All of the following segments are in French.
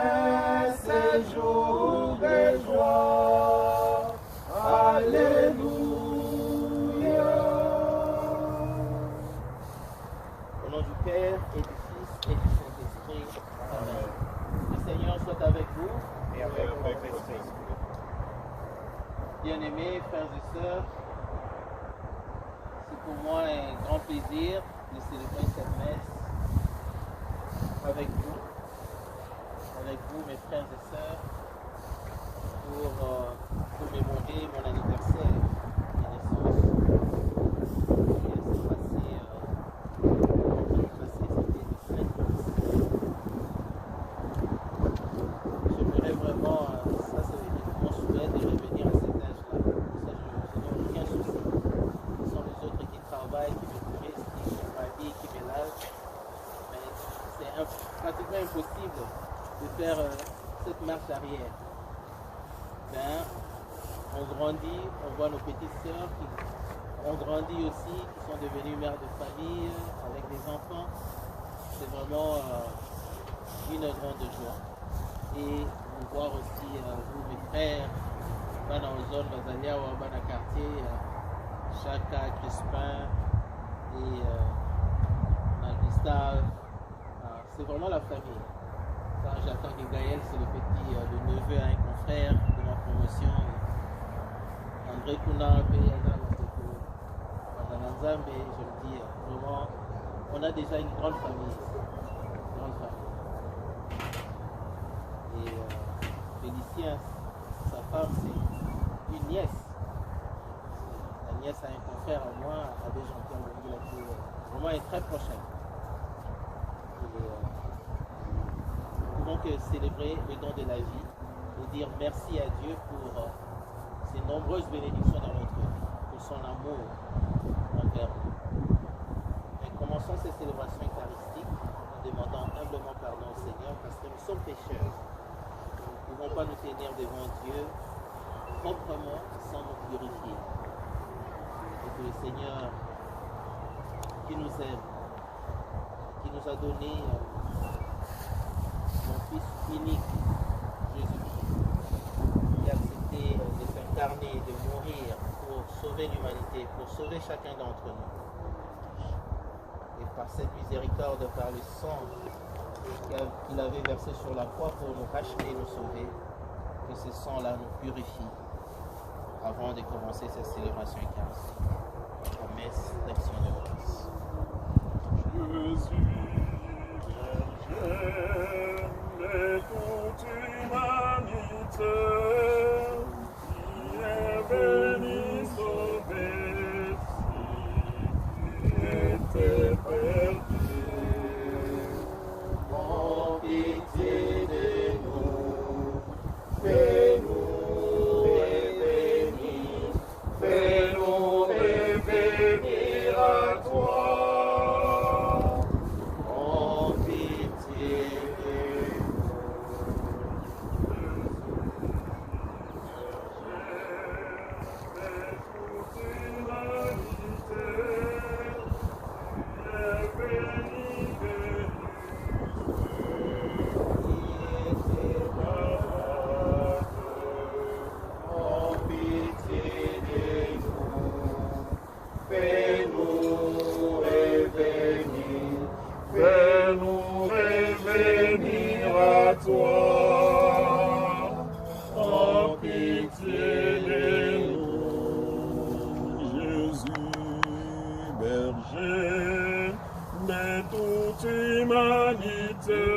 un séjour de joie. Alléluia. Au nom du Père et du Fils et du Saint-Esprit. Amen. Le Seigneur soit avec vous. Et avec votre esprit. Bien-aimés, frères et sœurs, c'est pour moi un grand plaisir de célébrer cette messe avec vous, mes frères et sœurs, pour commémorer mon anniversaire de naissance. J'aimerais vraiment, ça c'est mon souhait de revenir à cet âge-là. Ça, je n'ai aucun souci. Ce sont les autres qui travaillent, qui me nourrissent, qui m'habillent, qui me lavent. Mais c'est pratiquement impossible de faire cette marche arrière. Ben, on grandit, on voit nos petites sœurs qui ont grandi aussi, qui sont devenues mères de famille avec des enfants. C'est vraiment une grande joie. Et vous voir aussi, vous mes frères, dans la zone Bazalia ou dans le quartier, Chaka, Crispin et Gustave, c'est vraiment la famille. Quand j'attends que Gaël, c'est le petit, le neveu à un confrère de ma promotion. André Kouna, Nzambe, je le dis, vraiment, on a déjà une grande famille ici. Une grande famille. Et Félicien, sa femme, c'est une nièce. La nièce a un confrère à moi, Abbé Jean-Pierre Bongila, qui vraiment est très prochaine. Nous pouvons que célébrer le don de la vie et dire merci à Dieu pour ses nombreuses bénédictions dans notre vie, pour son amour envers nous. Et commençons ces célébrations eucharistiques en demandant humblement pardon au Seigneur parce que nous sommes pécheurs. Nous ne pouvons pas nous tenir devant Dieu proprement sans nous purifier. Et que le Seigneur qui nous aime, qui nous a donné son Fils unique, Jésus-Christ, qui a accepté de s'incarner, de mourir pour sauver l'humanité, pour sauver chacun d'entre nous. Et par cette miséricorde, par le sang qu'il avait versé sur la croix pour nous racheter, nous sauver, que ce sang-là nous purifie avant de commencer cette célébration eucharistique. La messe d'action de grâce. Jésus, Vierge de toute humanité, qui est venu sauver si tu étais perdu. En pitié de nous, fais-nous revenir, fais-nous revenir à toi. En pitié de fais-nous revenir à toi. En pitié de nous. Jésus, berger de toute humanité,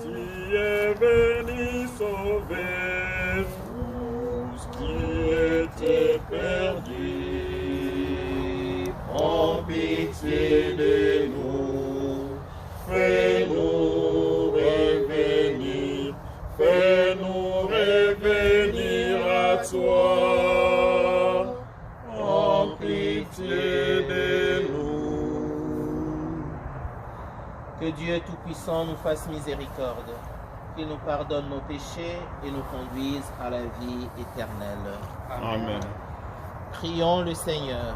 tu es venu sauver tous qui étaient perdus. En pitié de nous, fais-nous revenir, fais-nous revenir à toi. En pitié de nous. Que Dieu Tout-Puissant nous fasse miséricorde, qu'il nous pardonne nos péchés et nous conduise à la vie éternelle. Amen. Prions le Seigneur.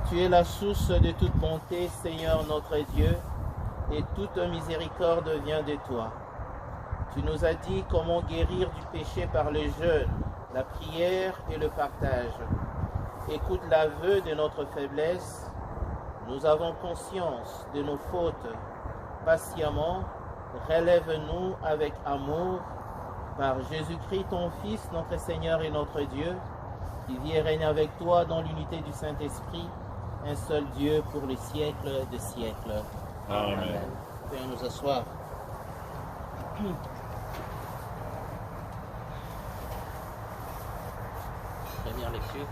Tu es la source de toute bonté, Seigneur notre Dieu, et toute miséricorde vient de toi. Tu nous as dit comment guérir du péché par le jeûne, la prière et le partage. Écoute l'aveu de notre faiblesse. Nous avons conscience de nos fautes. Patiemment, relève-nous avec amour par Jésus-Christ, ton Fils, notre Seigneur et notre Dieu, qui vit et règne avec toi dans l'unité du Saint-Esprit, un seul Dieu pour les siècles des siècles. Amen. Veuillez nous asseoir. Première lecture.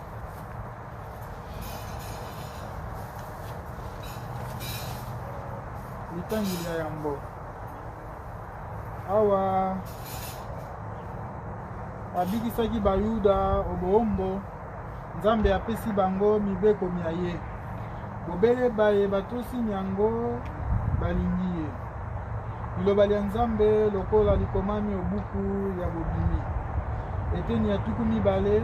Litangili ya yambo awa abikisaki bayuda oboombo nzambe apesi bango mibeko mia ye bobele baye batosi yango balingi ye liloba lya nzambe lokola likomami obuku ya bobimi eteni ya tuku mibale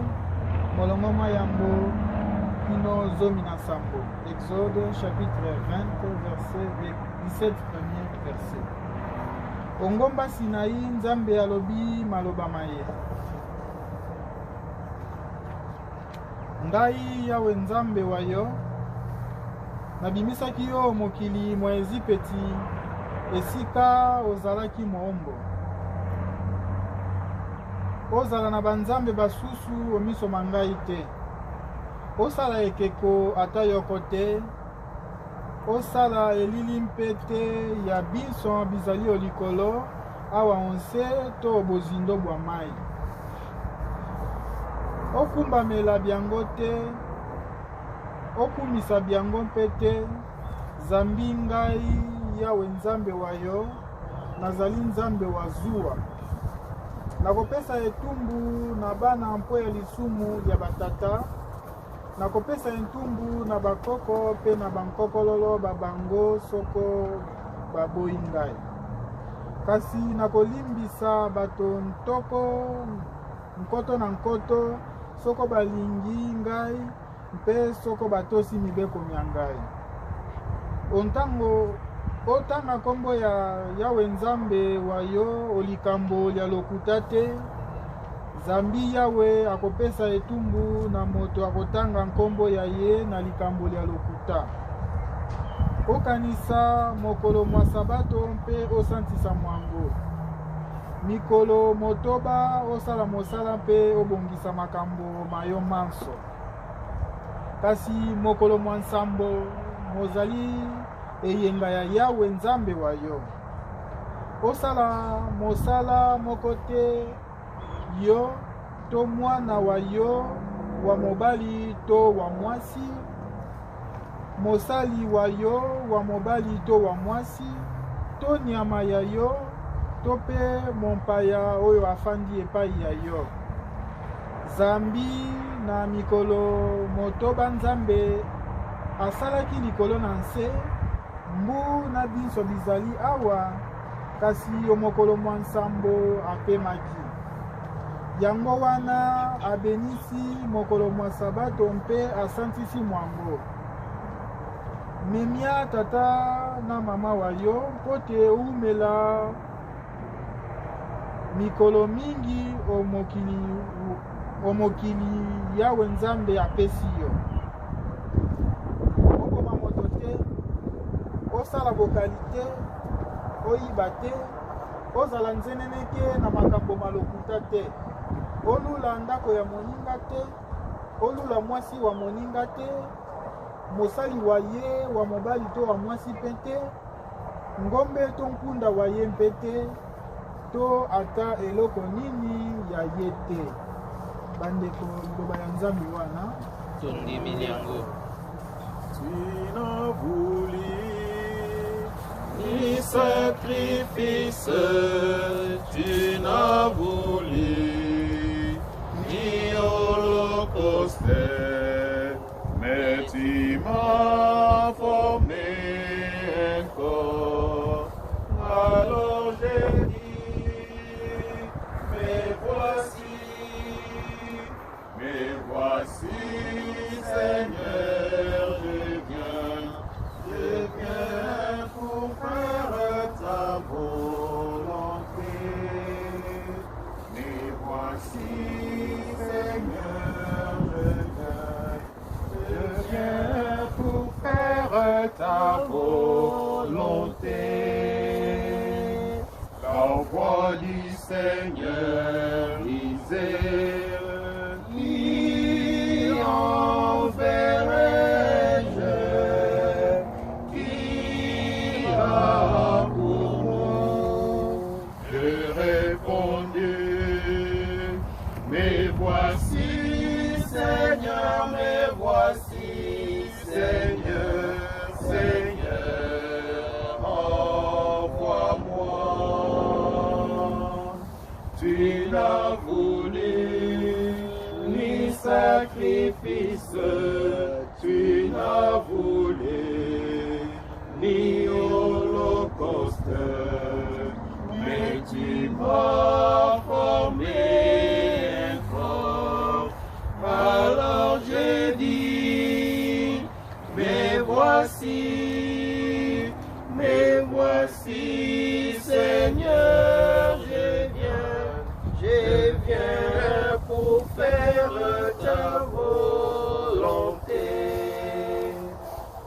molongo mwa yambo kino zomi na sambo. Exode chapitre 20 verset 17 premier verset. Ongomba Sinai nzambe alobi maloba maye. Ngai yawe nzambe wa yo nabimisaki yo mokili mwa Ezipeti esika ozalaki moombo. Ozala na banzambe basusu omiso mangai te. Osala ekeko ata yoko te. Osala elili mpe te ya biso bizali olikolo awa onse to bozindo bwa mai. Okumbamela biango te. Okumisa biango mpe te. Zambi ngai yawe nzambe wa yo nazali nzambe wa zuwa. Nakopesa etumbu na bana mpo ya lisumu ya batata. Nakopesa etumbu na bakoko pe na bankokololo babango soko baboyi ngai. Kasi nakolimbisa bato ntoko nkoto na nkoto soko balingi ngai mpe soko batosi mibeko mia ngai. Ontango otanga kombo ya yawe nzambe wa yo olikambo lya lokuta te. Zambi yawe akopesa etumbu na moto akotanga nkombo ya ye na likambo lya lokuta. Okanisa mokolo mwa sabato mpe osantisa mwango. Mikolo motoba osala mosala mpe obongisa makambo mayo manso. Kasi mokolo mwa nsambo mozali eyenga ya yawe nzambe wa yo. Osala mosala moko te yo to mwana wa yo wa mobali to wa mwasi. Mosali wa yo wa mobali to wa mwasi. To nyama ya yo to pe mompaya oyo afandi epai ya yo. Zambi na mikolo motoba nzambe asalaki likolo na nse. Mbu na biso bizali awa kasi omokolo mwa nsambo apemaki. Yango wana abenisi mokolo mwa sabato mpe asantisi mwango. Memia tata na mama wa yo mpote umela mikolo mingi omokili yawe nzambe apesi yo. Okoma moto te, osala bokali te, oyiba te, ozala nzeneneke na makambo malokuta te. Olula ndako ya moninga te, olula mwasi wa moninga te, mosali wa ye wa mobali to wa mwasi pete, ngombe to mpunda wa ye mpete, to ata eloko nini ya ye te. Bandeko liloba ya nzambe wana tondimeli yango. Tu n'as voulu ni sacrifice, tu n'as voulu ni holocauste, mais tu m'as formé un corps. Alors j'ai dit, mais voici, Seigneur, je viens pour faire ta volonté. Seigneur, je viens pour faire ta volonté. La voix du Seigneur disait, qui enverrai-je? Qui a pour moi? Je répondis, mais voici, Seigneur, mais voici, Seigneur, Seigneur, envoie-moi. Tu n'as voulu ni sacrifice, tu n'as voulu ni holocauste, mais tu m'as formé un corps. Alors j'ai dit, mais voici, Seigneur, je viens pour faire ta volonté.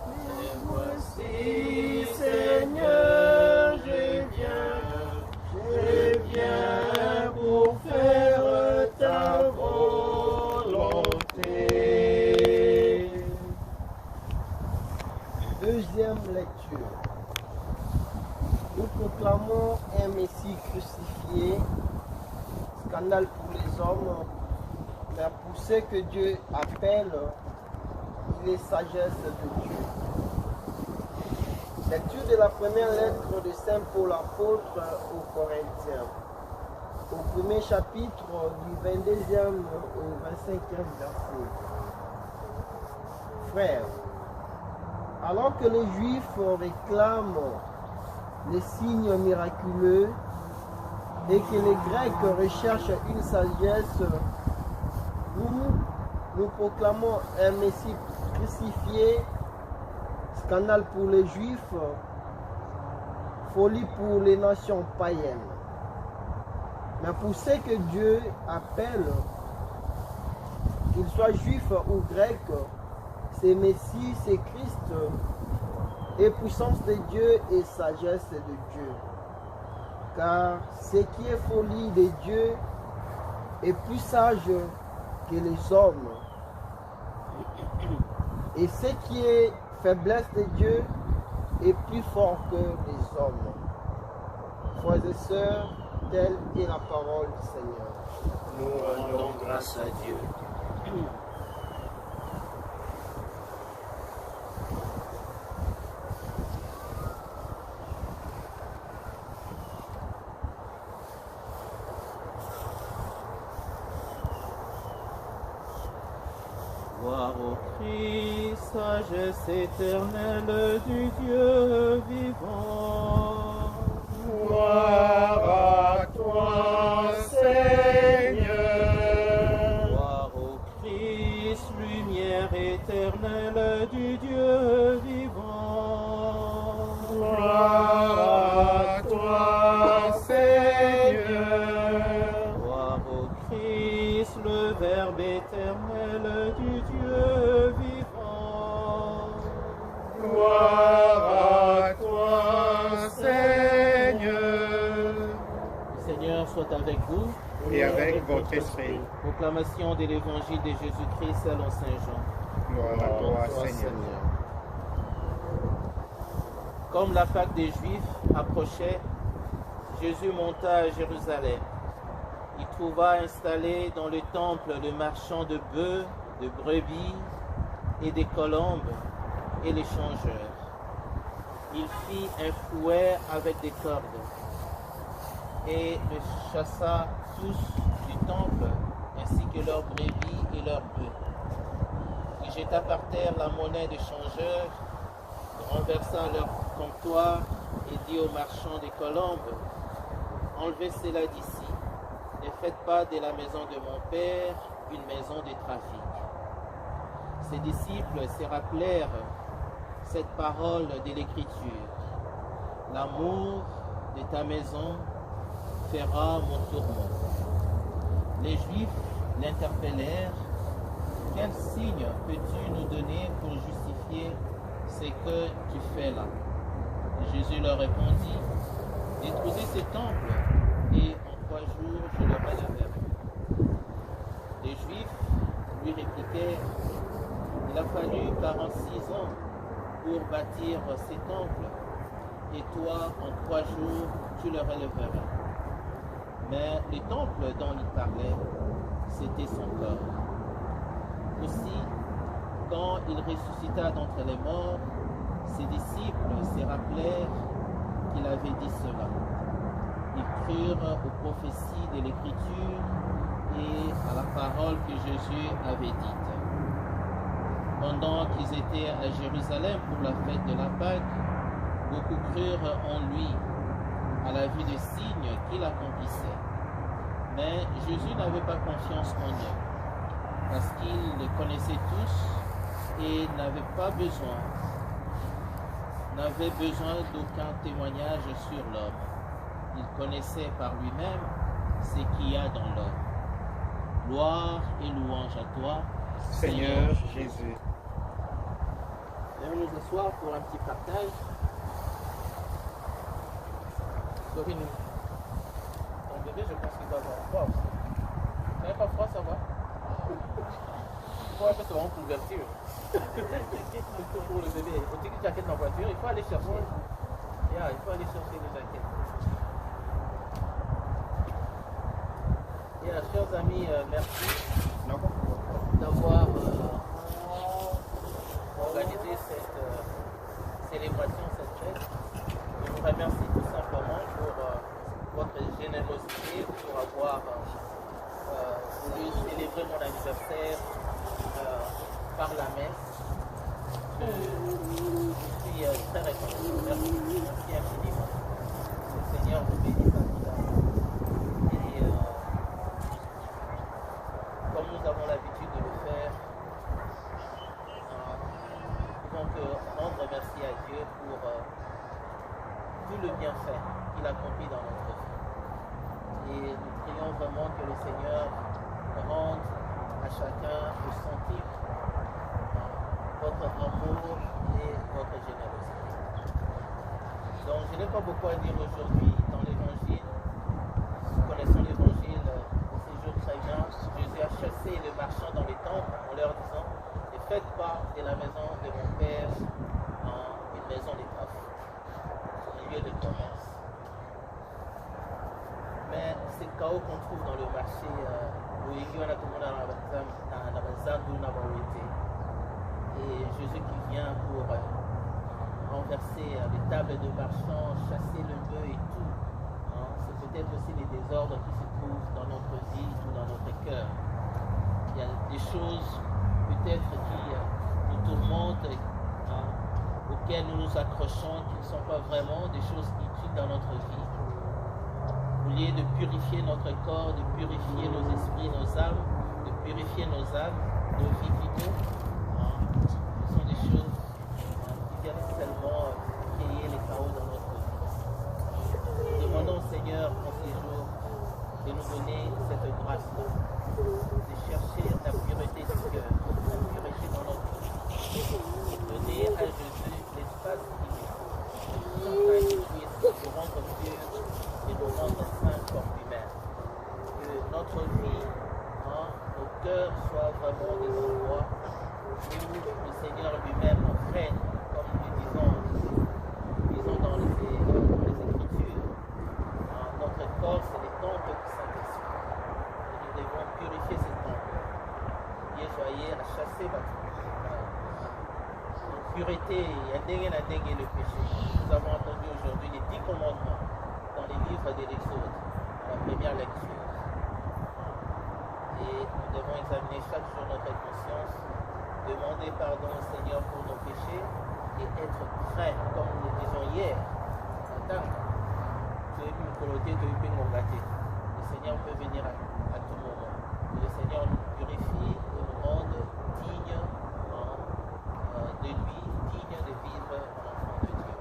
Mais voici, Seigneur, je viens pour faire ta volonté. Deuxième lecture. Nous proclamons un Messie crucifié, scandale pour les hommes, mais pour ceux que Dieu appelle, il est sagesse de Dieu. Lecture de la première lettre de Saint Paul apôtre aux Corinthiens, au premier chapitre du 22e au 25e verset. Frères, alors que les Juifs réclament les signes miraculeux et que les Grecs recherchent une sagesse, nous proclamons un Messie crucifié, scandale pour les Juifs, folie pour les nations païennes. Mais pour ceux que Dieu appelle, qu'ils soient juifs ou grecs, c'est Messie, c'est Christ, et puissance de Dieu et sagesse de Dieu. Car ce qui est folie de Dieu est plus sage que les hommes. Et ce qui est faiblesse de Dieu est plus fort que les hommes. Frères et sœurs, telle est la parole du Seigneur. Nous rendons grâce à Dieu. Gloire au Christ, sagesse éternelle du Dieu vivant. Gloire à toi, Seigneur. Gloire au Christ, lumière éternelle du Dieu vivant. Gloire à toi, Seigneur. Gloire au Christ, le Verbe éternel du Dieu vivant. Gloire à toi, Seigneur. Le Seigneur soit avec vous. Et avec votre esprit. Proclamation de l'évangile de Jésus-Christ selon Saint Jean. Gloire à toi, Seigneur. Comme la Pâque des Juifs approchait, Jésus monta à Jérusalem. Il trouva installé dans le temple le marchand de bœufs, de brebis et des colombes et les changeurs. Il fit un fouet avec des cordes et les chassa tous du temple, ainsi que leurs brebis et leurs bœufs. Il jeta par terre la monnaie des changeurs, renversa leur comptoir et dit aux marchands des colombes, « Enlevez cela d'ici, ne faites pas de la maison de mon Père une maison de trafic. » Ses disciples se rappelèrent cette parole de l'Écriture. « L'amour de ta maison fera mon tourment. » Les Juifs l'interpellèrent. Quel signe peux-tu nous donner pour justifier ce que tu fais là? Jésus leur répondit, détruisez ce temple et en 3 jours je le relèverai. Les Juifs lui répliquèrent, il a fallu 46 ans pour bâtir ces temples et toi en 3 jours tu le relèveras. Mais le temple dont il parlait, c'était son corps. Aussi, quand il ressuscita d'entre les morts, ses disciples se rappelèrent qu'il avait dit cela. Ils crurent aux prophéties de l'Écriture et à la parole que Jésus avait dite. Pendant qu'ils étaient à Jérusalem pour la fête de la Pâque, beaucoup crurent en lui à la vue des signes qu'il accomplissait. Mais Jésus n'avait pas confiance en eux, parce qu'ils les connaissaient tous et n'avait besoin d'aucun témoignage sur l'homme. Il connaissait par lui-même ce qu'il y a dans l'homme. Gloire et louange à toi, Seigneur Jésus. Allons nous asseoir pour un petit partage. Corinne, ton bébé, je pense qu'il doit avoir froid aussi. Tu n'avais pas froid, ça va? Il faut un peu se rendre couverture. Pour le bébé. Faut une jaquette dans la voiture, il faut aller chercher. Yeah, il faut aller chercher les jaquettes. Yeah, chers amis, merci d'avoir organisé cette célébration, cette fête. Je vous remercie tout simplement pour votre générosité, pour avoir voulu célébrer mon anniversaire par la messe. Je suis très reconnaissant. Merci infiniment. Le Seigneur vous bénisse à tout ça. Et comme nous avons l'habitude de le faire, nous pouvons que rendre merci à Dieu pour tout le bienfait qu'il accomplit dans notre vie. Et nous prions vraiment que le Seigneur rende à chacun de sentir votre amour et votre générosité. Donc je n'ai pas beaucoup à dire aujourd'hui dans l'évangile. Nous connaissons l'évangile de ces jours très bien. Jésus a chassé les marchands dans les temples en leur disant, ne faites pas de la maison de mon Père une maison d'étoffe, un lieu de commerce. Mais c'est le chaos qu'on trouve dans le marché où il y en a tout le monde dans la zone où et Jésus qui vient pour renverser les tables de marchands, chasser le bœuf et tout. C'est peut-être aussi les désordres qui se trouvent dans notre vie ou dans notre cœur. Il y a des choses peut-être qui nous tourmentent, auxquelles nous nous accrochons, qui ne sont pas vraiment des choses utiles dans notre vie. Au lieu de purifier notre corps, de purifier nos esprits, nos âmes, de purifier nos âmes, nos vies plutôt, ce sont des choses qui viennent seulement créer les chaos dans notre vie. Demandons au Seigneur en ces jours de nous donner cette grâce-là, de chercher la pureté du cœur, la pureté dans notre vie, donner à Jésus l'espace qu'il est, afin qu'il puisse nous rendre purs et nous rendre saints comme lui-même. Que notre vie, nos cœurs soient vraiment des endroits où le Seigneur lui-même règne, comme nous disons dans les Écritures. Notre corps, c'est les temples du Saint-Esprit. Et nous devons purifier ces temples. Dieu soyez à chasser votre pureté et le péché. Nous avons entendu aujourd'hui les 10 commandements dans les livres de l'Exode, la première lecture. Et nous devons examiner chaque jour notre conscience, demander pardon au Seigneur pour nos péchés et être prêts, comme nous le disions hier. Le Seigneur peut venir à tout moment. Que le Seigneur nous purifie et nous rende dignes de lui, dignes de vivre en enfant de Dieu.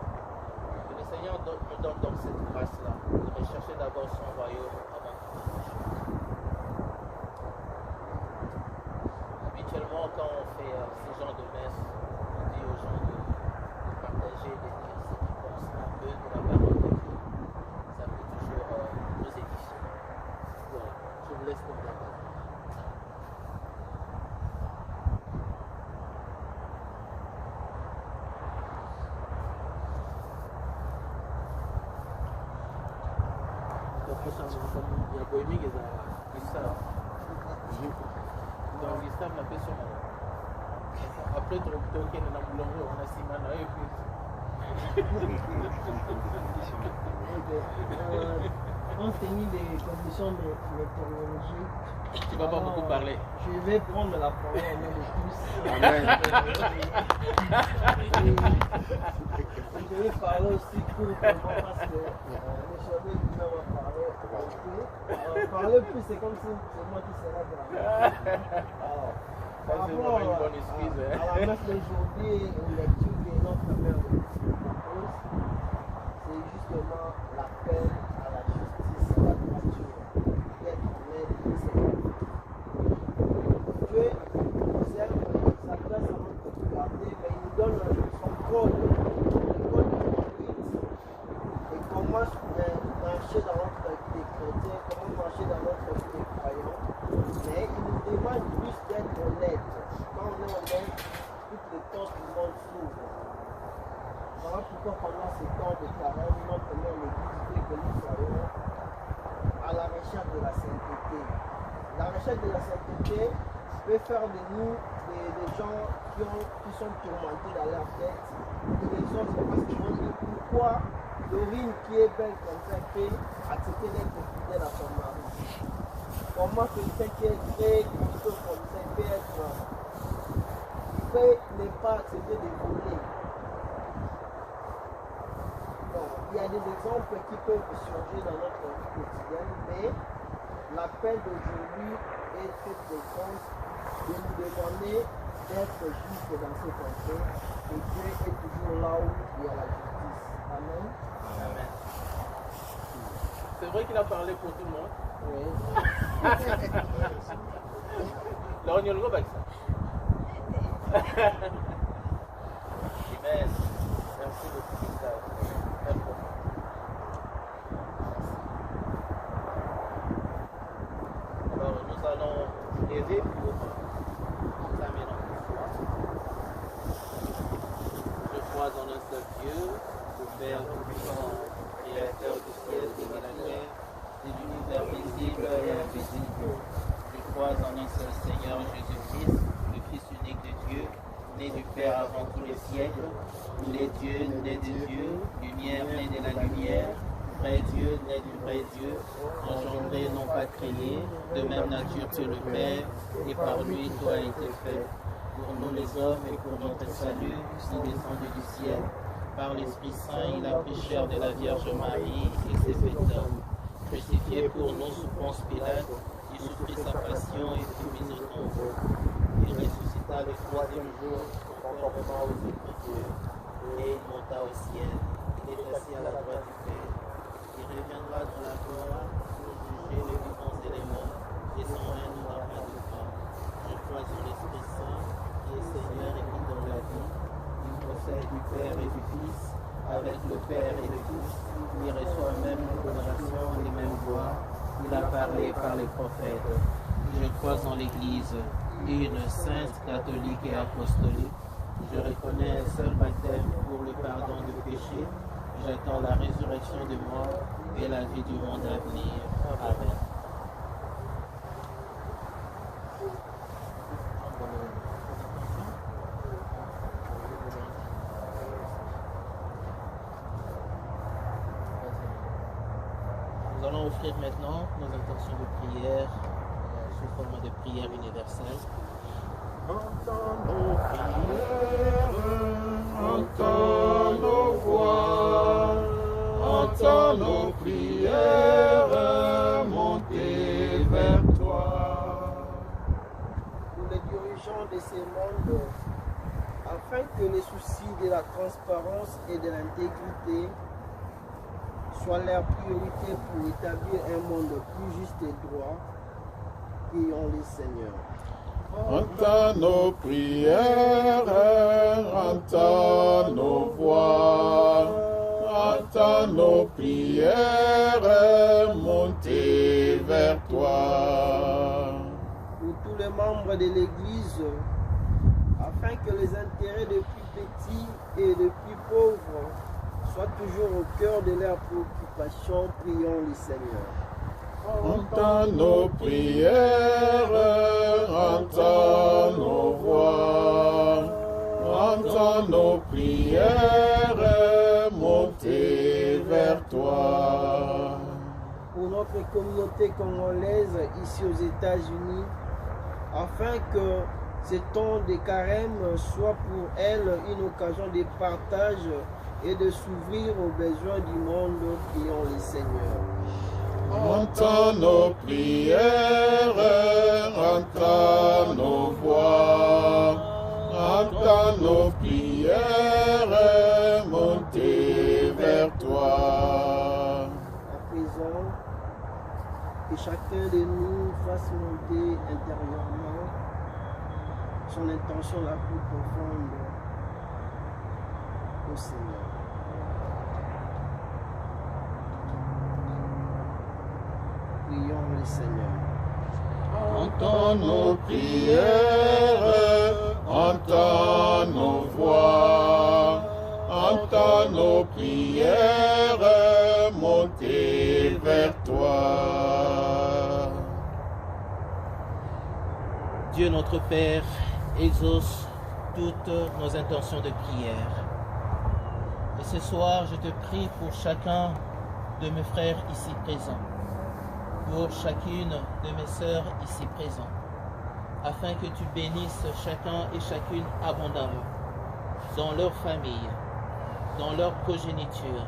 Que le Seigneur nous donne donc cette grâce-là de rechercher d'abord son royaume avant toute chose. bohemique et Gustave. Donc Gustave n'a fait son nom. Après, tu as dit qu'on a boulangé, on a Simana et puis. Compte tenu des conditions météorologiques, Tu ne vas pas beaucoup parler. je vais prendre la parole au nom de tous. Amen. Je vais parler aussi courtement parce que le chevalier lui-même va parler beaucoup. Alors, parler plus, c'est comme si c'est moi qui serais de la messe. Alors, par Ça, c'est rapport vraiment une bonne excuse, hein. à la messe d'aujourd'hui et aux lectures que notre mère propose, c'est justement l'appel à la justice, à la droiture, d'être honnête et sévère. Dieu s'adresse à notre liberté, mais il nous donne son code, le code de conduite, et comment marcher dans notre vie de chrétien, comment marcher dans notre vie de croyant. Mais il nous demande plus d'être honnête. Quand on est honnête, toutes les portes du monde s'ouvrent. Voilà pourquoi pendant ces temps de carême, notre mère l'Église veut que nous soyons à la recherche de la sainteté. La recherche de la sainteté peut faire de nous des gens qui sont tourmentés dans leur tête, de les autres parce qu'ils vont dire pourquoi Dorine qui est belle comme ça peut accepter d'être fidèle à son mari. Comment quelqu'un qui est très costaud comme ça peut être, il peut ne pas accepter de voler. Bon, il y a des exemples qui peuvent surgir dans notre vie quotidienne, mais l'appel d'aujourd'hui est très présent de nous demander d'être juste dans ce qu'on et Dieu est toujours là où il y a la justice. Amen. Amen. C'est vrai qu'il a parlé pour tout le monde. Oui. Là, on y va avec ça. Amen. Merci beaucoup, Gustave. Alors, nous allons aider pour examiner notre foi. Je crois en un seul Dieu, le Père tout-puissant, créateur du ciel et de la terre, de l'univers visible et invisible. Je crois en un seul Seigneur Jésus-Christ, le Fils unique de Dieu, né du Père avant tous les siècles, il est Dieu, né de Dieu, lumière, né de la lumière, vrai Dieu, né du vrai Dieu, engendré, non pas créé, de même nature que le Père, et par lui tout a été fait. Pour nous les hommes et pour notre salut, il descendu du ciel. Par l'Esprit Saint, il a pris chair de la Vierge Marie et s'est fait homme. Crucifié pour nous sous Ponce Pilate, il souffrit sa passion et fut mis au tombeau. Il ressuscita le troisième jour, conformément aux Écritures, et il monta au ciel. Il est assis à la droite du Père. Il reviendra dans la gloire pour juger les vivants et les morts, et son règne n'aura pas de fin. Je crois en l'Esprit Saint, qui est Seigneur et qui donne la vie. Il procède du Père et du Fils, avec le Père et le Fils. Il reçoit même une condamnation et les mêmes voix. Il a parlé par les prophètes. Je crois en l'Église, une sainte, catholique et apostolique. Je reconnais un seul baptême pour le pardon du péché. J'attends la résurrection des morts et la vie du monde à venir. Amen. Nous allons offrir maintenant nos intentions de prière sous forme de prière universelle. Entends nos prières, entends nos voix, entends nos prières, monter vers toi. Nous les dirigeants de ces mondes, afin que les soucis de la transparence et de l'intégrité soient leur priorité pour établir un monde plus juste et droit, prions le Seigneur. Entends nos prières, entends nos voix, entends nos prières, monter vers toi. Pour tous les membres de l'Église, afin que les intérêts des plus petits et des plus pauvres soient toujours au cœur de leurs préoccupations, prions le Seigneur. Entends nos prières, entends nos voix, entends nos prières monter vers toi. Pour notre communauté congolaise ici aux États-Unis, afin que ce temps de carême soit pour elle une occasion de partage et de s'ouvrir aux besoins du monde, prions le Seigneur. Entends nos prières, entends nos voix, entends nos prières monter vers toi. À présent, que chacun de nous fasse monter intérieurement son intention la plus profonde au Seigneur. Prions le Seigneur. Entends nos prières, entends nos voix, entends nos prières monter vers toi. Dieu notre Père exauce toutes nos intentions de prière. Et ce soir, je te prie pour chacun de mes frères ici présents, pour chacune de mes sœurs ici présentes, afin que tu bénisses chacun et chacune abondamment, dans leur famille, dans leur progéniture.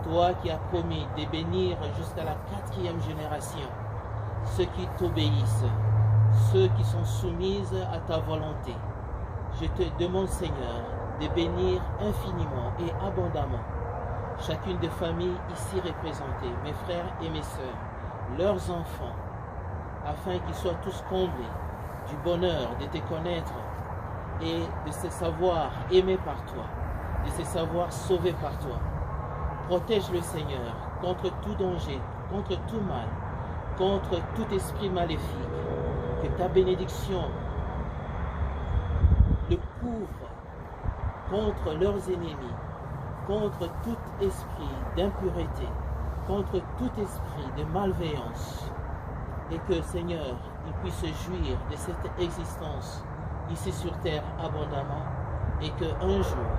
Toi qui as promis de bénir jusqu'à la 4e génération ceux qui t'obéissent, ceux qui sont soumis à ta volonté. Je te demande, Seigneur, de bénir infiniment et abondamment chacune des familles ici représentées, mes frères et mes sœurs, leurs enfants, afin qu'ils soient tous comblés du bonheur de te connaître et de se savoir aimés par toi, de se savoir sauvés par toi. Protège le Seigneur contre tout danger, contre tout mal, contre tout esprit maléfique. Que ta bénédiction le couvre contre leurs ennemis, contre tout esprit d'impureté, contre tout esprit de malveillance. Et que, Seigneur, il puisse se jouir de cette existence ici sur terre abondamment, et qu'un jour,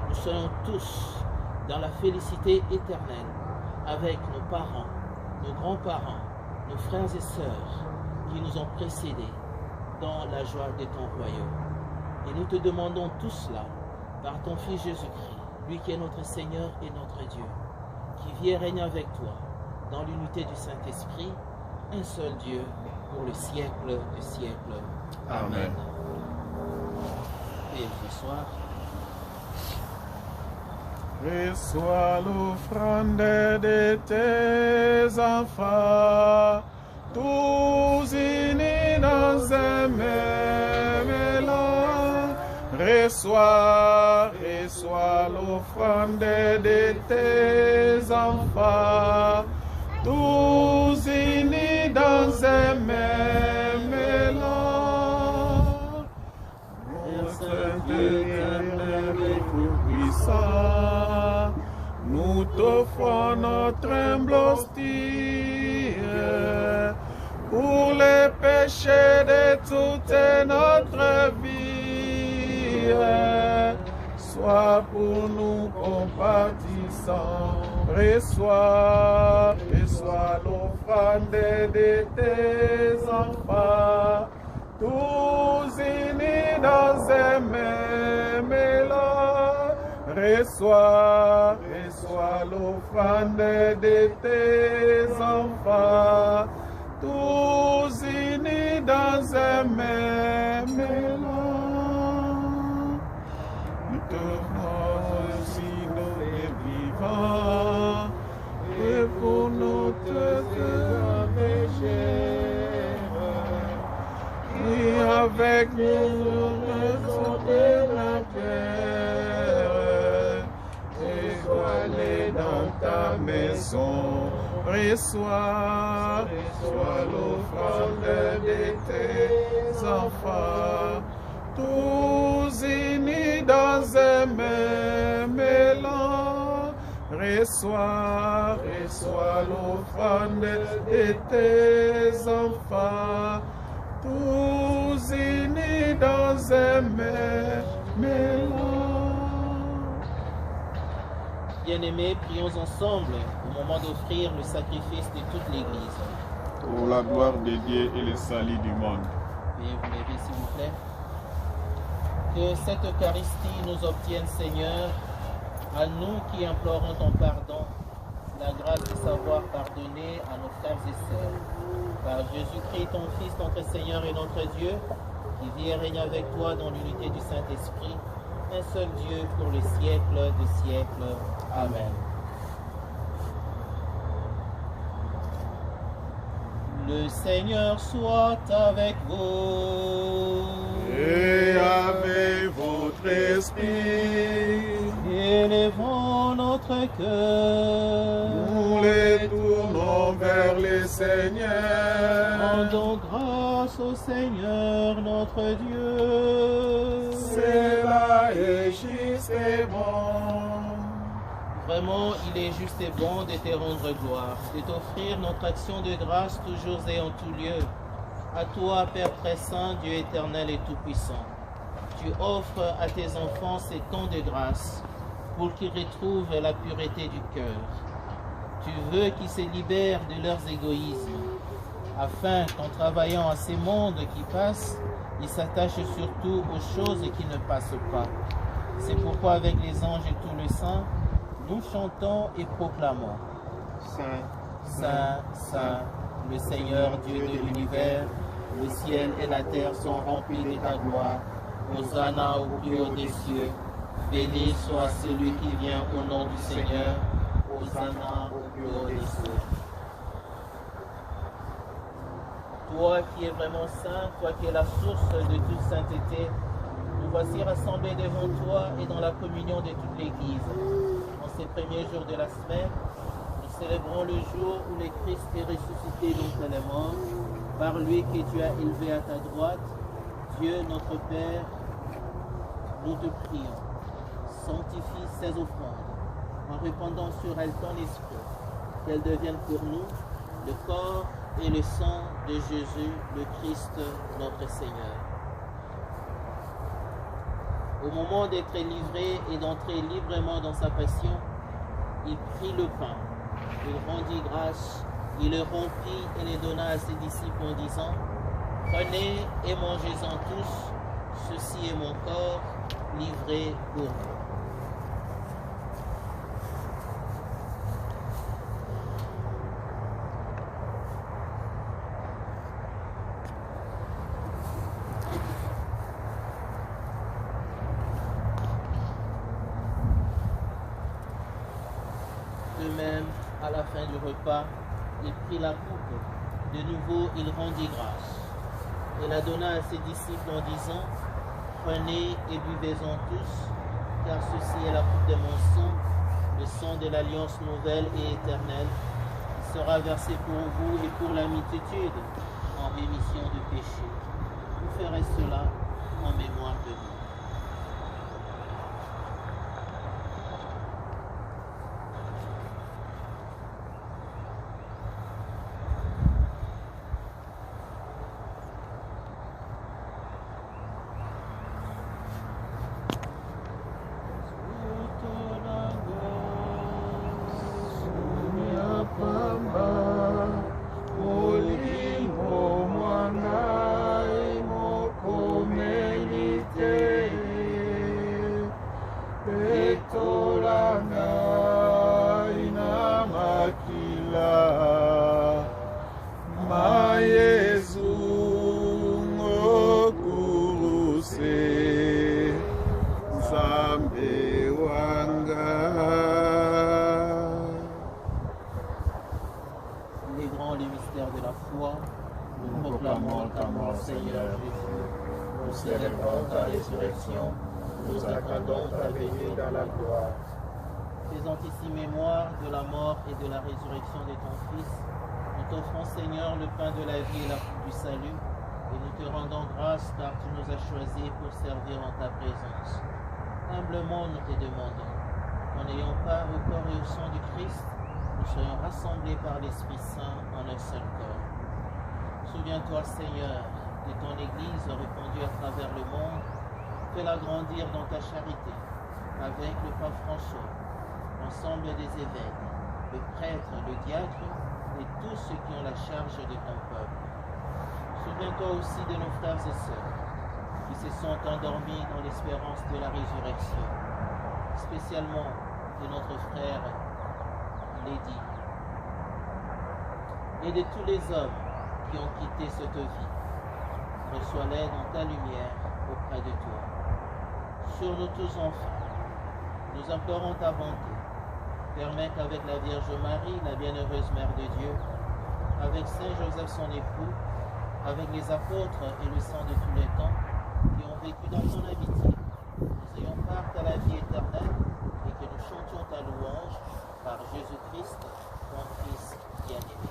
nous soyons tous dans la félicité éternelle avec nos parents, nos grands-parents, nos frères et sœurs qui nous ont précédés dans la joie de ton royaume. Et nous te demandons tout cela par ton Fils Jésus-Christ, lui qui est notre Seigneur et notre Dieu, qui vit et règne avec toi dans l'unité du Saint-Esprit, un seul Dieu, pour le siècle des siècles. Amen. Et bonsoir. Reçois l'offrande de tes enfants, tous unis dans un même élan. Reçois l'offrande de tes enfants, tous unis dans un même élan. Mon Saint-Éternel tout-puissant, nous t'offrons notre humble hostie pour les péchés de toute notre vie. Sois pour nous compatissant, reçois l'offrande de tes enfants, tous unis dans un même élan. Reçois l'offrande de tes enfants, tous unis dans un même élan. Nous te rendons aussi nos vivants, et pour notre péché, et avec nous de la terre, étoilés dans ta maison. Reçois l'offrande de tes enfants, tous unis dans un même élan. Reçois l'offrande de tes enfants, tous unis dans un même mélange. Bien-aimés, prions ensemble au moment d'offrir le sacrifice de toute l'Église. Pour la gloire de Dieu et le salut du monde. Veuillez vous lever, s'il vous plaît. Que cette Eucharistie nous obtienne, Seigneur, à nous qui implorons ton pardon, la grâce de savoir pardonner à nos frères et sœurs. Par Jésus-Christ, ton Fils, notre Seigneur et notre Dieu, qui vit et règne avec toi dans l'unité du Saint-Esprit, un seul Dieu pour les siècles des siècles. Amen. Le Seigneur soit avec vous. Et avec votre esprit, Élevons notre cœur. nous les tournons vers le Seigneur. Rendons grâce au Seigneur notre Dieu. Cela est juste et bon. Vraiment, il est juste et bon de te rendre gloire, de t'offrir notre action de grâce toujours et en tout lieu. À toi, Père très saint, Dieu éternel et tout-puissant, tu offres à tes enfants ces temps de grâce pour qu'ils retrouvent la pureté du cœur. Tu veux qu'ils se libèrent de leurs égoïsmes, afin qu'en travaillant à ces mondes qui passent, ils s'attachent surtout aux choses qui ne passent pas. C'est pourquoi avec les anges et tous les saints, nous chantons et proclamons. Saint, Saint, Saint, le Seigneur Dieu de l'univers, le ciel et la terre sont remplis de ta gloire. Hosanna au plus haut des cieux. Béni soit celui qui vient au nom du Seigneur. Hosanna au plus haut des cieux. Toi qui es vraiment saint, toi qui es la source de toute sainteté, nous voici rassemblés devant toi et dans la communion de toute l'Église. En ces premiers jours de la semaine, nous célébrons le jour où le Christ est ressuscité d'entre les morts, par lui que tu as élevé à ta droite. Dieu notre Père, nous te prions, sanctifie ces offrandes, en répandant sur elles ton esprit, qu'elles deviennent pour nous le corps et le sang de Jésus, le Christ, notre Seigneur. Au moment d'être livré et d'entrer librement dans sa passion, il prit le pain, il rendit grâce, il le rompit et le donna à ses disciples en disant: Prenez et mangez-en tous, ceci est mon corps livré pour vous. De même, à la fin du repas, il prit la coupe. De nouveau, il rendit grâce et la donna à ses disciples en disant: Prenez et buvez-en tous, car ceci est la coupe de mon sang, le sang de l'alliance nouvelle et éternelle, qui sera versé pour vous et pour la multitude en rémission de péché. Vous ferez cela en mémoire de nous. Nous attendons ta venue dans la gloire. Faisant ici mémoire de la mort et de la résurrection de ton Fils, nous t'offrons, Seigneur, le pain de la vie et la coupe du salut, et nous te rendons grâce car tu nous as choisis pour servir en ta présence. Humblement, nous te demandons, en ayant part au corps et au sang du Christ, nous soyons rassemblés par l'Esprit Saint en un seul corps. Souviens-toi, Seigneur, de ton Église répandue à travers le monde. Fais-la grandir dans ta charité, avec le pape François, l'ensemble des évêques, le prêtre, le diacre et tous ceux qui ont la charge de ton peuple. Souviens-toi aussi de nos frères et sœurs qui se sont endormis dans l'espérance de la résurrection, spécialement de notre frère Lady, et de tous les hommes qui ont quitté cette vie. Reçois-les dans ta lumière auprès de toi. Sur nous tous enfin, nous implorons ta bonté. Permets qu'avec la Vierge Marie, la bienheureuse Mère de Dieu, avec Saint Joseph son époux, avec les apôtres et le sang de tous les temps, qui ont vécu dans ton amitié, nous ayons part à la vie éternelle et que nous chantions ta louange par Jésus-Christ, ton Fils bien-aimé.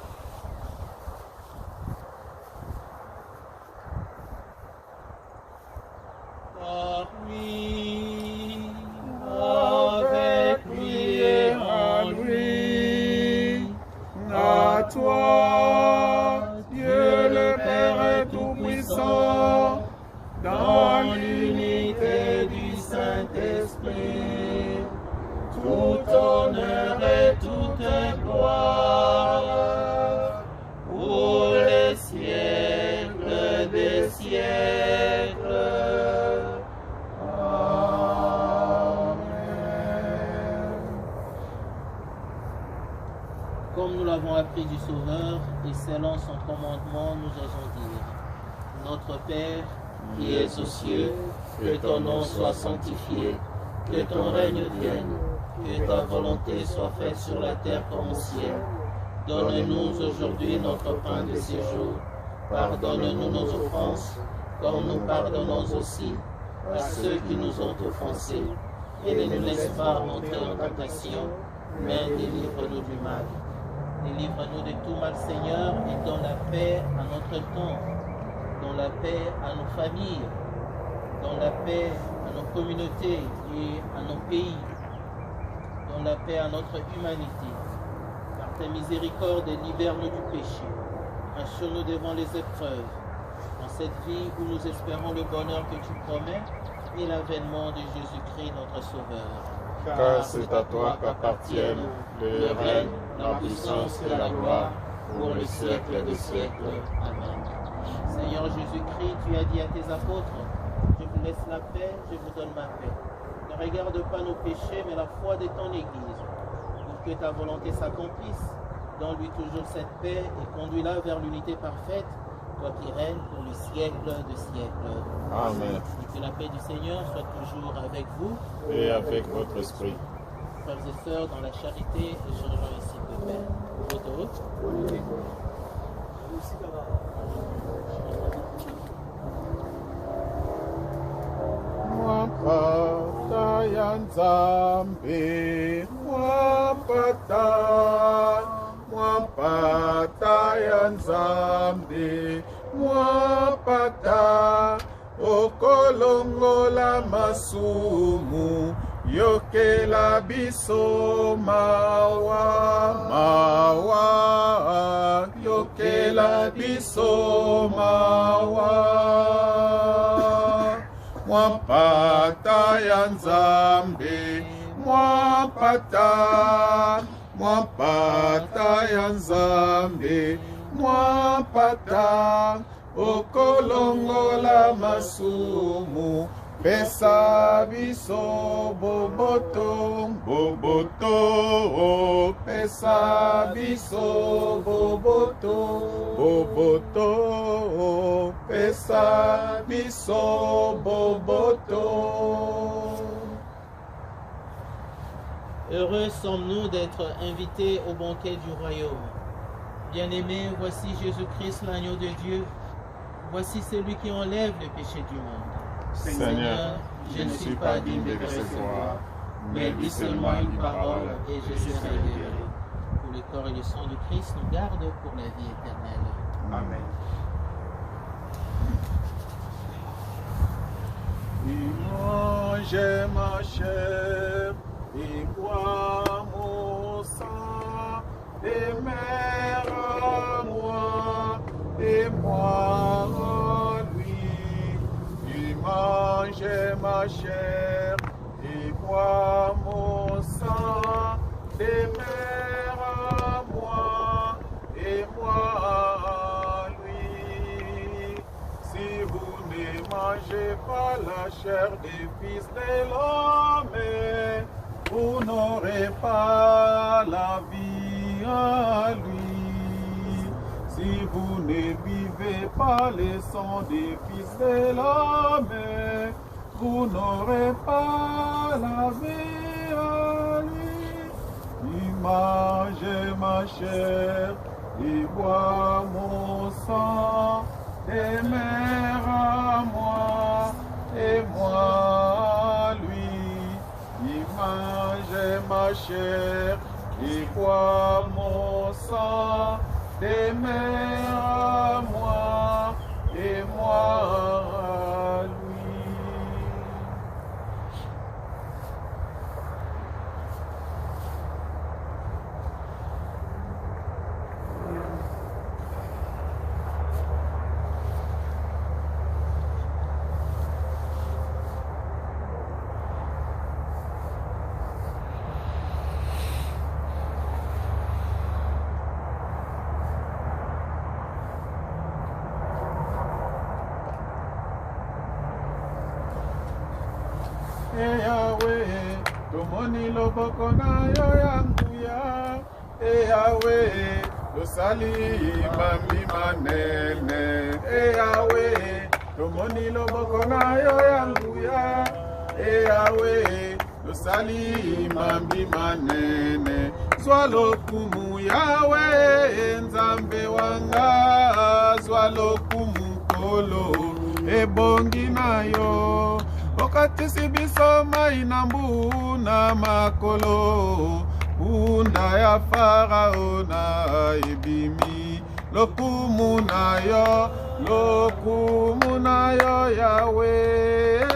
Par lui, avec lui et en lui, À toi, Dieu le Père Tout-Puissant, dans l'unité du Saint-Esprit, tout honneur et toute gloire, pour les siècles des siècles. Comme nous l'avons appris du Sauveur, et selon son commandement, nous osons dire: Notre Père, qui es aux cieux, que ton nom soit sanctifié, que ton règne vienne, que ta volonté soit faite sur la terre comme au ciel. Donne-nous aujourd'hui notre pain de ce jour. Pardonne-nous nos offenses, comme nous pardonnons aussi à ceux qui nous ont offensés. Et ne nous laisse pas entrer en tentation, mais délivre-nous du mal. Délivre-nous de tout mal, Seigneur, et donne la paix à notre temps, donne la paix à nos familles, donne la paix à nos communautés et à nos pays, donne la paix à notre humanité. Par ta miséricorde, libère-nous du péché, rassure-nous devant les épreuves, dans cette vie où nous espérons le bonheur que tu promets et l'avènement de Jésus-Christ, notre Sauveur. Car c'est à toi qu'appartiennent le règne, la puissance et la gloire pour les siècles des siècles. Amen. Seigneur Jésus-Christ, tu as dit à tes apôtres: je vous laisse la paix, je vous donne ma paix. Ne regarde pas nos péchés, mais la foi de ton Église. Pour que ta volonté s'accomplisse, donne-lui toujours cette paix et conduis-la vers l'unité parfaite, toi qui règnes pour les siècles de siècles. Amen. Et que la paix du Seigneur soit toujours avec vous. Et avec votre esprit. Frères et sœurs, dans la charité, échangeons ici de paix. Photo. Mwapata ya Nzambe, mwapata ya Nzambe, mwapata okolongola masumu, yokela biso mawa, yokela biso mawa. Mwapata ya Nzambe, mwapata ya Nzambe, mwapata okolongola masumu, pesa biso boboto, pesa biso boboto, pesa biso boboto. Heureux sommes-nous d'être invités au banquet du royaume. Bien-aimés, voici Jésus-Christ, l'agneau de Dieu. Voici celui qui enlève le péché du monde. Seigneur, je ne suis pas digne de te recevoir, mais dis seulement une parole et je serai guéri. Pour le corps et le sang du Christ, nous garde pour la vie éternelle. Amen. Il mange ma chair et bois mon sang, et mère à moi, et moi en lui. Il mangeait ma chair, et bois mon sang, et mère à moi, et moi en lui. Si vous ne mangez pas la chair des fils de l'homme, vous n'aurez pas la vie en lui. Si vous ne vivez pas le sang des fils de l'homme, vous n'aurez pas la vie en lui. Il mange ma chair et boit mon sang, et mère à moi, et moi à lui. Il mange ma chair et boit mon sang, et mère à moi, et moi à lui. Yahweh, tomoni loboko na yo yangu ya. Yahweh, losali mami manene. Yahweh, tomoni loboko na yo yangu ya. Yahweh, losali mami manene. Zwa lokumu Yahweh, nzambe wanga. Zwa lokumu kolo, ebongi na yo. Okatisi biso mai na mbu na makolo, bunda ya Farao na ebimi. Lokumu na yo Yahweh,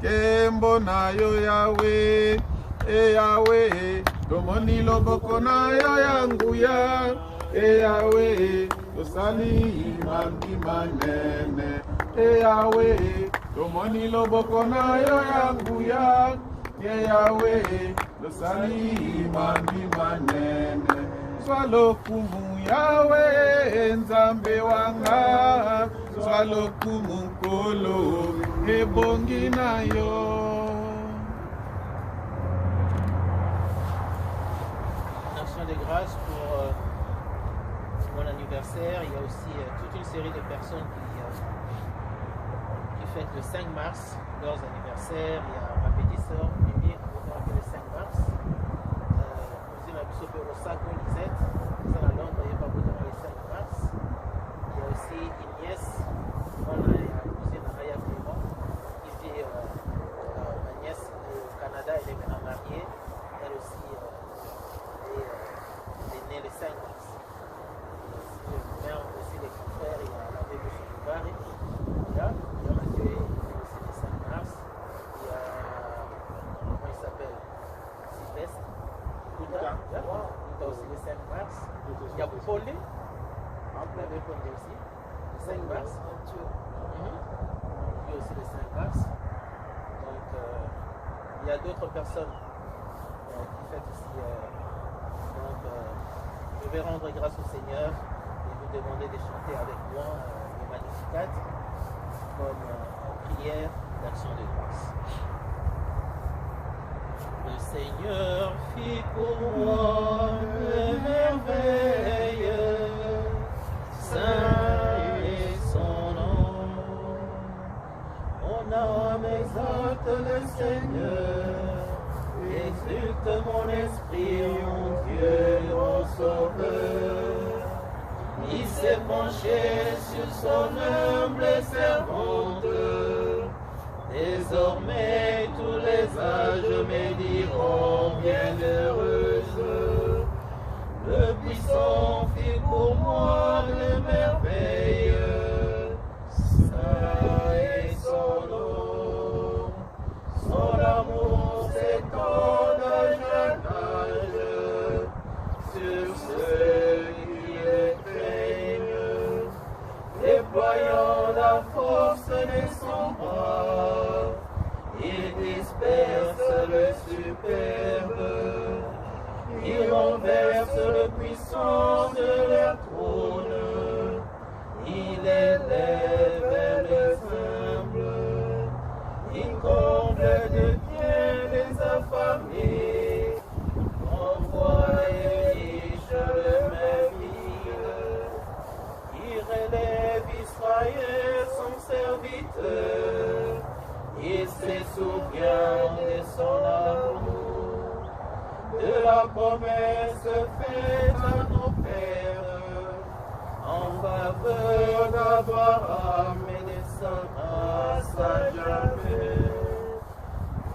kembo na yo Yahweh. Yahweh, tomoni loboko na yo yangu ya. Yahweh, tosali mami manene. Yahweh, tomoni loboko na yo yangu ya. Yahweh, losali mami manene. Zwa lokumu Yahweh, nzambe wanga. Zwa lokumu kolo, ebongi na yo. Action de grâce pour mon anniversaire. Il y a aussi toute une série de personnes qui fêtent le 5 mars leurs anniversaires. Il y a ma petite sœur Mimi, le 5 mars. Cousine Abissope Rosako Lisette, ça la Londres, il n'y a pas beaucoup le 5 mars. Il y a aussi une nièce, cousine Raya Clément, qui vit ma nièce au Canada, elle est maintenant mariée. Elle aussi est née le 5 mars. Aussi les frères, il y a la bébé Soubari. Il y a Mathieu, aussi le 5 mars. Il y a, comment il s'appelle, Sylvestre. Kouta aussi le 5 mars. Il y a Paulé. Vous l'avez connu aussi. Le 5 mars. Lui aussi le 5 mars. Donc, il y a d'autres personnes qui fêtent aussi. Donc, je vais rendre grâce au Seigneur et vous demander de chanter avec moi le Magnificat comme prière d'action de grâce. Le Seigneur fit pour moi de merveilles, saint est son nom. Mon âme exalte le Seigneur, exulte mon esprit en Dieu, mon Sauveur. Il s'est penché sur son humble servante. Désormais tous les âges me diront bienheureuse. Le puissant fit pour moi de merveilles. Saint est son nom. Son amour s'étonne déployant la force de son bras, il disperse le superbe, il renverse le puissant de leur trône, il élève les humbles, il comble de bien les affamés, envoie les riches le même ville, il relève Israël son serviteur, il se souvient de son amour, de la promesse faite à nos pères, en faveur d'Abraham et de sa race à jamais.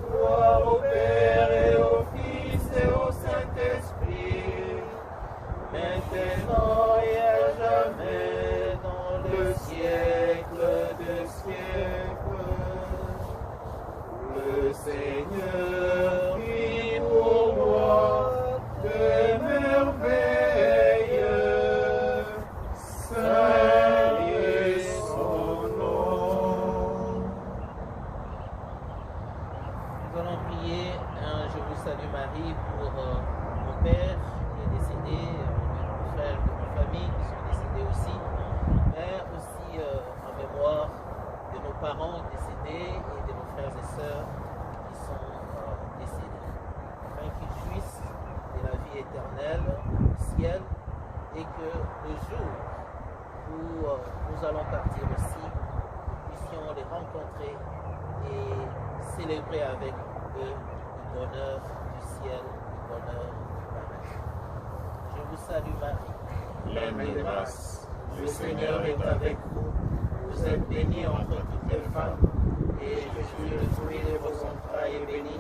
Gloire au Père et au Fils et au Saint-Esprit, maintenant et à jamais, dans le siècle des siècles. Le Seigneur fit pour moi des merveilles, saint est son nom. Nous allons prier un Je vous salue Marie pour mon père qui est décédé, mes frères de ma famille qui sont décédés aussi, mais aussi en mémoire de nos parents décédés et de nos frères et sœurs qui sont décédés, afin qu'ils jouissent de la vie éternelle au ciel et que le jour où nous allons partir aussi, nous puissions les rencontrer et célébrer avec eux le bonheur du ciel, le bonheur du paradis. Je vous salue Marie, pleine de grâce, le Seigneur est avec vous. Vous êtes bénie entre toutes les femmes, et Jésus, le fruit de vos entrailles, est béni.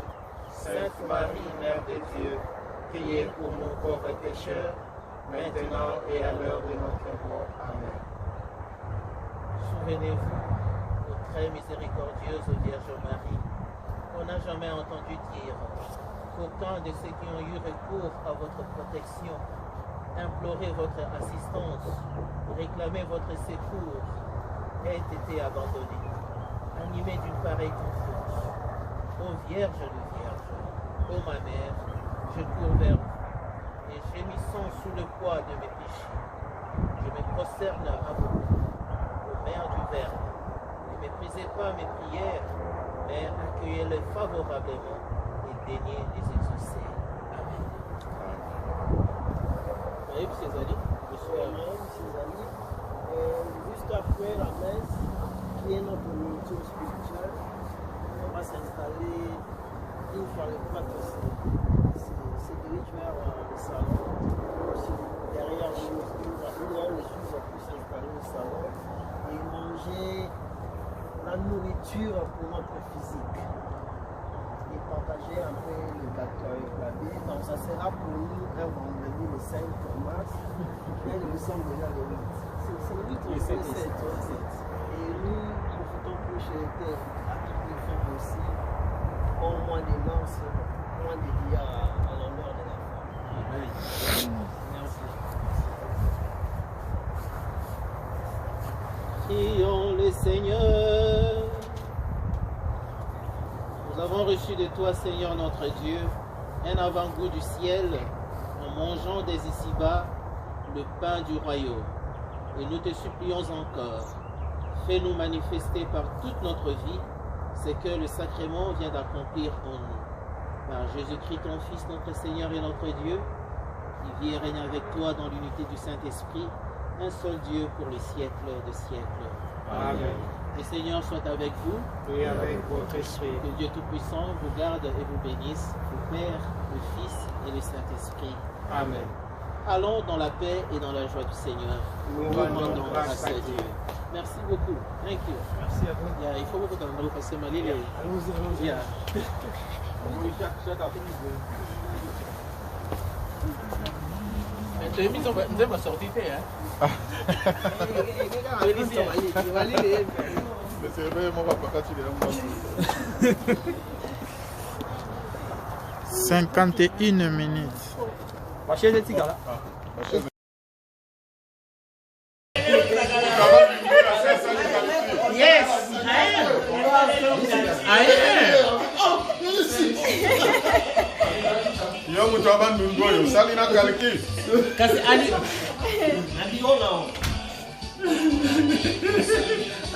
Sainte Marie, Mère de Dieu, priez pour nous pauvres pécheurs, maintenant et à l'heure de notre mort. Amen. Souvenez-vous, ô très miséricordieuse Vierge Marie, qu'on n'a jamais entendu dire qu'aucun de ceux qui ont eu recours à votre protection, implorer votre assistance, réclamer votre secours, ait été abandonné, animé d'une pareille confiance. Ô Vierge de Vierge, ô ma mère, je cours vers vous, et gémissant sous le poids de mes péchés, je me prosterne à vous, ô Mère du Verbe. Ne méprisez pas mes prières, mais accueillez-les favorablement et daignez les exaucer. Amen. Marie, ses amis, ses amis. Juste après la messe, qui est notre nourriture spirituelle, on va s'installer une fois les quatre se dirige vers le salon. Derrière nous, les choses ont pu s'installer au salon et manger la nourriture pour notre physique. Et partager un peu le gâteau avec la vie. Donc ça sera pour nous un vendredi le 5 mars. Et nous sommes déjà le 8. C'est le 8 ou le 7. Et nous profitons pour chanter à toutes les femmes aussi. Au mois de mars, mois dédié à l'honneur de la femme. Amen. Merci. Prions le Seigneur. Nous avons reçu de toi, Seigneur notre Dieu, un avant-goût du ciel en mangeant dès ici-bas le pain du royaume. Et nous te supplions encore, fais-nous manifester par toute notre vie ce que le sacrement vient d'accomplir en nous. Par Jésus-Christ, ton Fils, notre Seigneur et notre Dieu, qui vit et règne avec toi dans l'unité du Saint-Esprit, un seul Dieu pour les siècles des siècles. Amen. Le Seigneur soit avec vous. Et avec votre esprit. Que Dieu Tout-Puissant vous garde et vous bénisse, le Père, le Fils et le Saint-Esprit. Amen. Allons dans la paix et dans la joie du Seigneur. Nous rendons grâce à Dieu. Merci beaucoup. Thank you. Merci à vous. Yeah, il faut beaucoup d'en parce que Mali, Allons-y. yeah. Nous avons sorti, hein? C'est vrai, mon papa, quand tu es là, 51 minutes. Ma chaise est là. toi bandungoyo salina calcul. Kasi ali on a.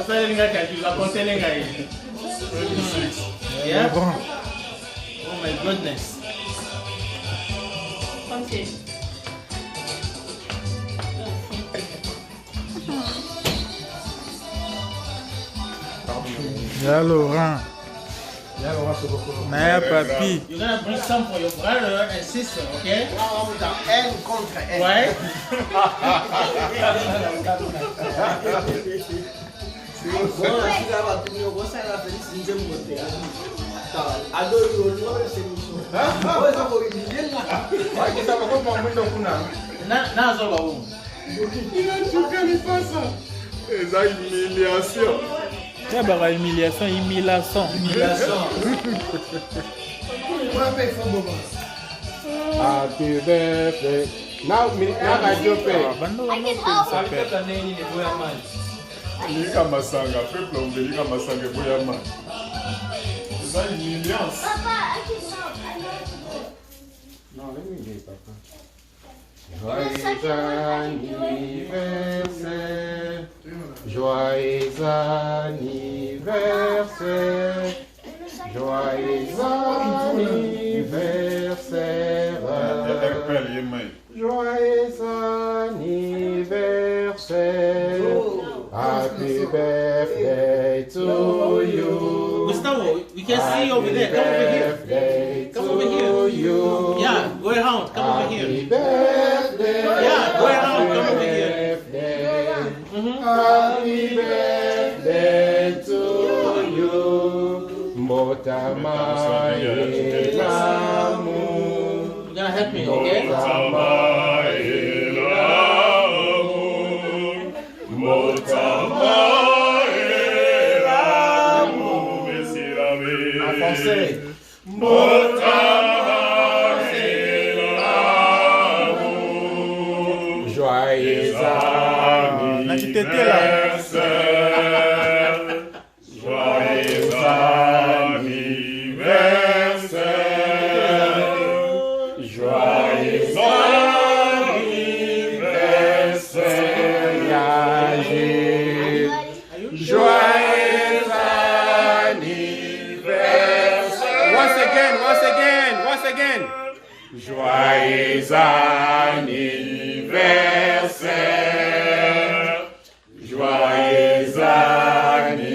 Asa linga calcul la contene ngai. Yeah. Bon. Oh my goodness. Okay. Ya Laurent. Naya papi. You're gonna bring some for your brother and sister, okay? N contre N. Ouais. Nazo ba wo. Eza humiliation. Ya ba humiliation. Happy birthday. Now I jump in. Bando I can help. Lika masanga, peuple ombelika masanga boya man. Eza humiliance. Papa, I can help. I know. No, let me get it, Papa. Joyeux anniversaire. Joyeux anniversaire. Joyeux anniversaire. Joyeux anniversaire. Happy birthday to you. Gustavo, we can see you over there. Come over here. Come over here. Yeah, go around. Come over here. Happy birthday. Yeah, go around. Come over here. Happy birthday to you. Motama elamu. You're gonna help me, okay? En français. Joyeux anniversaire. Joyeux anniversaire. Joyeux anniversaire. Joyeux anniversaire. Once again. Joyeux anniversaire. Joyeux anniversaire.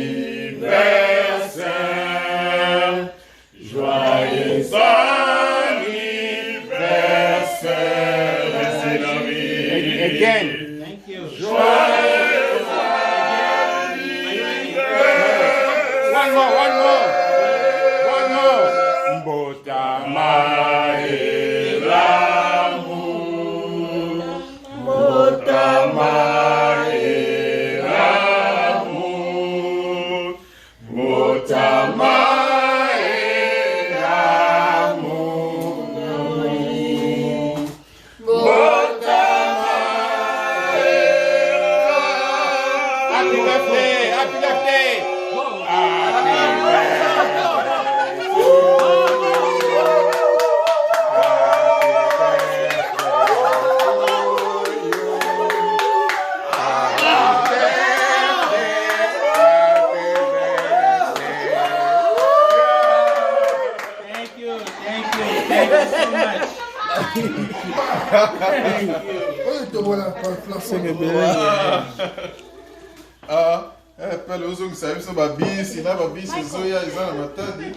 Joyeux anniversaire. Again. Thank you. Joyeux anniversaire. One more. Mbotama elamu. Mbotama elamu. Mbotama elamu. Mbotama elamu. Happy birthday. Happy birthday. Pele ozongisa biso babisi na babisi ezoya eza na matadi.